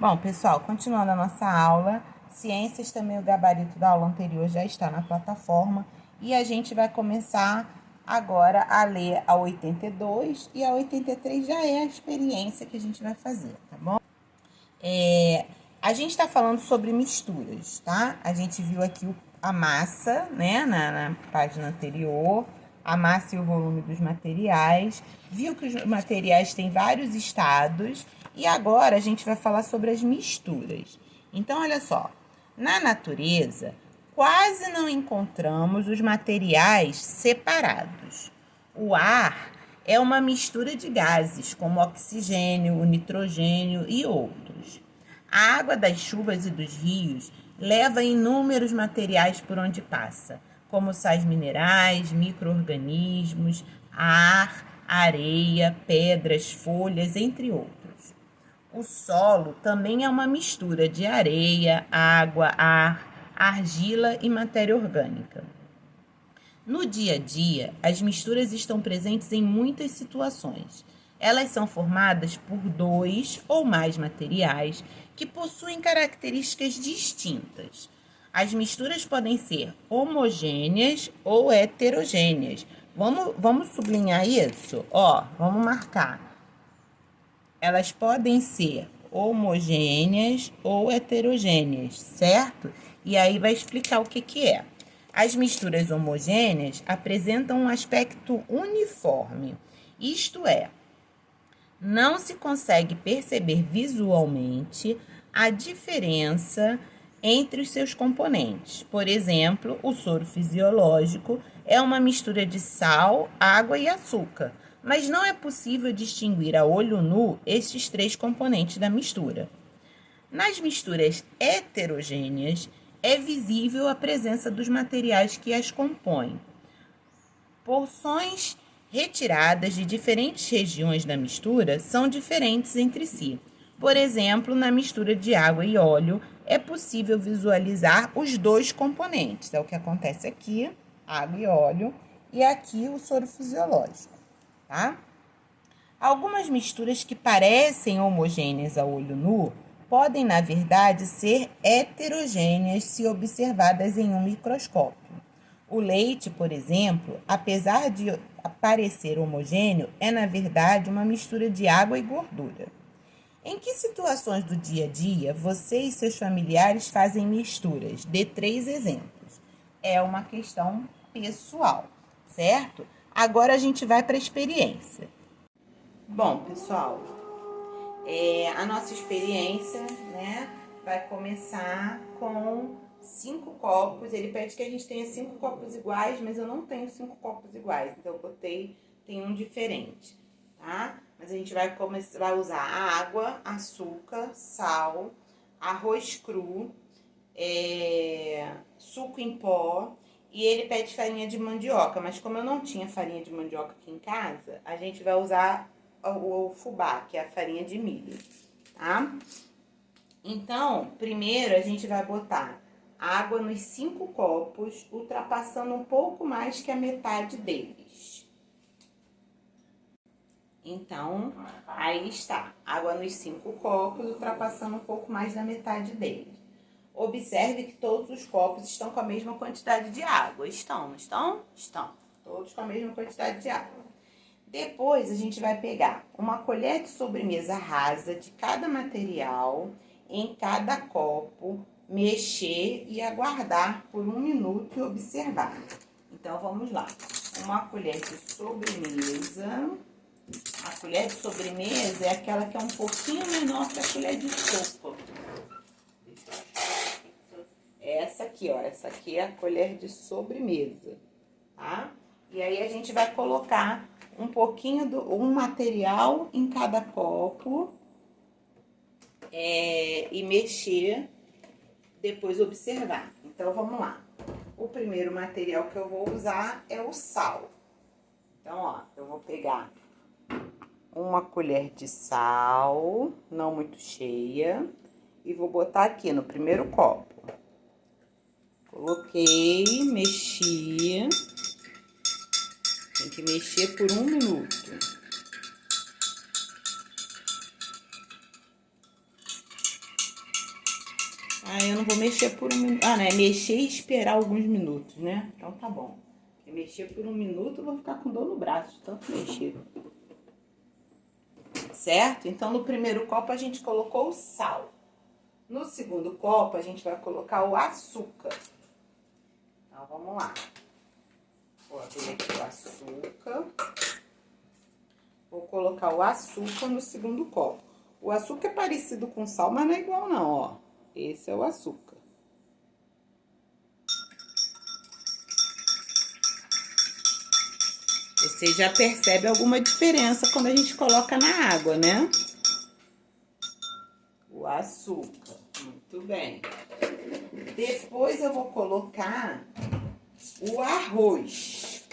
Bom, pessoal, continuando a nossa aula, ciências também, o gabarito da aula anterior já está na plataforma e a gente vai começar agora a ler a 82 e a 83 já é a experiência que a gente vai fazer, tá bom? A gente está falando sobre misturas, tá? A gente viu aqui a massa, né, na página anterior, a massa e o volume dos materiais, viu que os materiais têm vários estados e agora a gente vai falar sobre as misturas. Então, olha só, na natureza, quase não encontramos os materiais separados. O ar é uma mistura de gases, como o oxigênio, o nitrogênio e outros. A água das chuvas e dos rios leva inúmeros materiais por onde passa, como sais minerais, micro-organismos, ar, areia, pedras, folhas, entre outros. O solo também é uma mistura de areia, água, ar, argila e matéria orgânica. No dia a dia, as misturas estão presentes em muitas situações. Elas são formadas por dois ou mais materiais que possuem características distintas. As misturas podem ser homogêneas ou heterogêneas. Vamos sublinhar isso? Vamos marcar. Elas podem ser homogêneas ou heterogêneas, certo? E aí vai explicar o que é. As misturas homogêneas apresentam um aspecto uniforme, isto é, não se consegue perceber visualmente a diferença entre os seus componentes. Por exemplo, o soro fisiológico é uma mistura de sal, água e açúcar, mas não é possível distinguir a olho nu estes três componentes da mistura. Nas misturas heterogêneas, é visível a presença dos materiais que as compõem. Porções retiradas de diferentes regiões da mistura são diferentes entre si. Por exemplo, na mistura de água e óleo, é possível visualizar os dois componentes. É o que acontece aqui, água e óleo, e aqui o soro fisiológico, tá? Algumas misturas que parecem homogêneas a olho nu podem, na verdade, ser heterogêneas se observadas em um microscópio. O leite, por exemplo, apesar de parecer homogêneo, é, na verdade, uma mistura de água e gordura. Em que situações do dia a dia você e seus familiares fazem misturas? Dê 3 exemplos. É uma questão pessoal, certo? Agora a gente vai para a experiência. Bom, pessoal, a nossa experiência, né, vai começar com 5 copos. Ele pede que a gente tenha 5 copos iguais, mas eu não tenho 5 copos iguais, então eu tem um diferente, tá? Mas a gente vai usar água, açúcar, sal, arroz cru, suco em pó, e ele pede farinha de mandioca, mas como eu não tinha farinha de mandioca aqui em casa, a gente vai usar o fubá, que é a farinha de milho, tá? Então, primeiro a gente vai botar água nos 5 copos, ultrapassando um pouco mais que a metade deles. Então, aí está, água nos 5 copos, ultrapassando um pouco mais da metade deles. Observe que todos os copos estão com a mesma quantidade de água. Estão, não estão? Estão. Todos com a mesma quantidade de água. Depois, a gente vai pegar uma colher de sobremesa rasa de cada material em cada copo, mexer e aguardar por 1 minuto e observar. Então, vamos lá. Uma colher de sobremesa. A colher de sobremesa é aquela que é um pouquinho menor que a colher de sopa. Essa aqui, ó. Essa aqui é a colher de sobremesa, tá? E aí, a gente vai colocar um pouquinho um material em cada copo e mexer, depois observar. Então, vamos lá. O primeiro material que eu vou usar é o sal. Então, ó, eu vou pegar uma colher de sal, não muito cheia, e vou botar aqui no primeiro copo. Coloquei, mexi. Tem que mexer por 1 minuto. Ah, eu não vou mexer por 1 minuto. Ah, né? Mexer e esperar alguns minutos, né? Então tá bom. Se mexer por 1 minuto, eu vou ficar com dor no braço, de tanto mexer. Certo? Então, no primeiro copo, a gente colocou o sal. No segundo copo, a gente vai colocar o açúcar. Então, vamos lá. Vou abrir aqui o açúcar. Vou colocar o açúcar no segundo copo. O açúcar é parecido com sal, mas não é igual não, ó. Esse é o açúcar. Você já percebe alguma diferença quando a gente coloca na água, né? O açúcar. Muito bem. Depois eu vou colocar o arroz.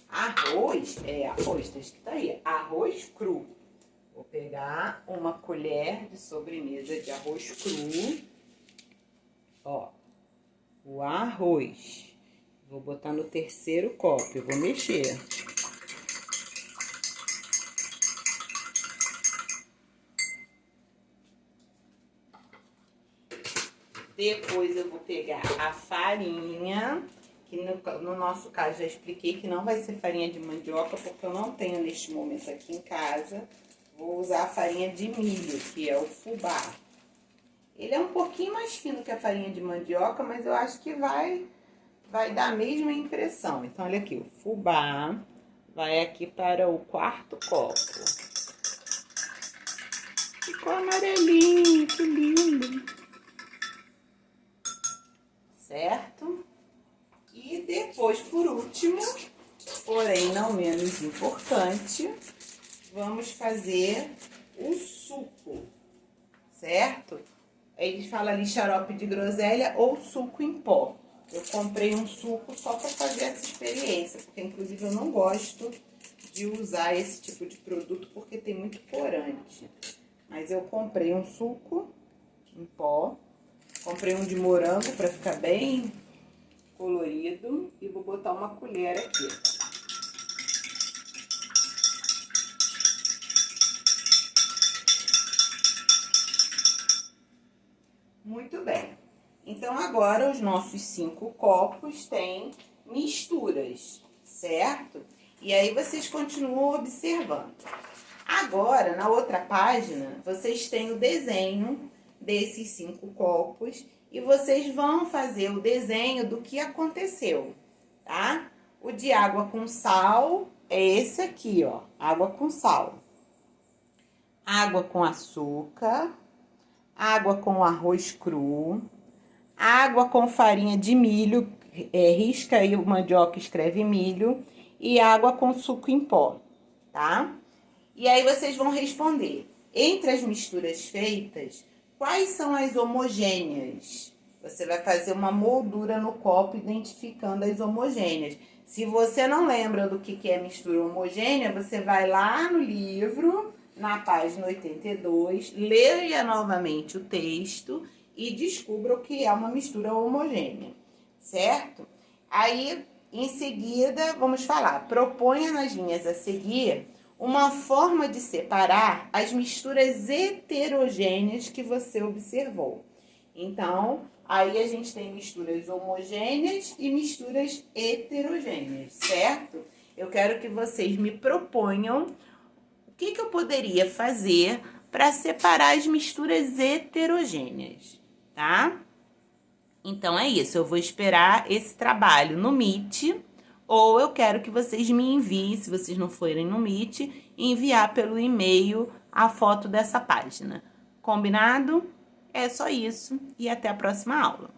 Arroz, tá escrito aí, arroz cru. Vou pegar uma colher de sobremesa de arroz cru. Ó, o arroz. Vou botar no terceiro copo, eu vou mexer. Depois eu vou pegar a farinha, que no nosso caso já expliquei que não vai ser farinha de mandioca, porque eu não tenho neste momento aqui em casa. Vou usar a farinha de milho, que é o fubá. Ele é um pouquinho mais fino que a farinha de mandioca, mas eu acho que vai dar a mesma impressão. Então, olha aqui, o fubá vai aqui para o quarto copo. Ficou amarelinho, que lindo. Certo? E depois, por último, porém não menos importante, vamos fazer o suco, certo? Eles falam ali xarope de groselha ou suco em pó. Eu comprei um suco só para fazer essa experiência, porque inclusive eu não gosto de usar esse tipo de produto porque tem muito corante. Mas eu comprei um suco em pó, comprei um de morango para ficar bem colorido e vou botar uma colher aqui. Muito bem. Então, agora os nossos 5 copos têm misturas, certo? E aí, vocês continuam observando. Agora, na outra página, vocês têm o desenho desses 5 copos e vocês vão fazer o desenho do que aconteceu, tá? O de água com sal é esse aqui, ó, água com sal. Água com açúcar, água com arroz cru, água com farinha de milho, risca aí o mandioca, escreve milho, e água com suco em pó, tá? E aí vocês vão responder, entre as misturas feitas, quais são as homogêneas? Você vai fazer uma moldura no copo identificando as homogêneas. Se você não lembra do que é mistura homogênea, você vai lá no livro, na página 82, leia novamente o texto e descubra o que é uma mistura homogênea, certo? Aí, em seguida, vamos falar, proponha nas linhas a seguir uma forma de separar as misturas heterogêneas que você observou. Então, aí a gente tem misturas homogêneas e misturas heterogêneas, certo? Eu quero que vocês me proponham o que eu poderia fazer para separar as misturas heterogêneas, tá? Então, é isso. Eu vou esperar esse trabalho no Meet, ou eu quero que vocês me enviem, se vocês não forem no Meet, enviar pelo e-mail a foto dessa página. Combinado? É só isso e até a próxima aula.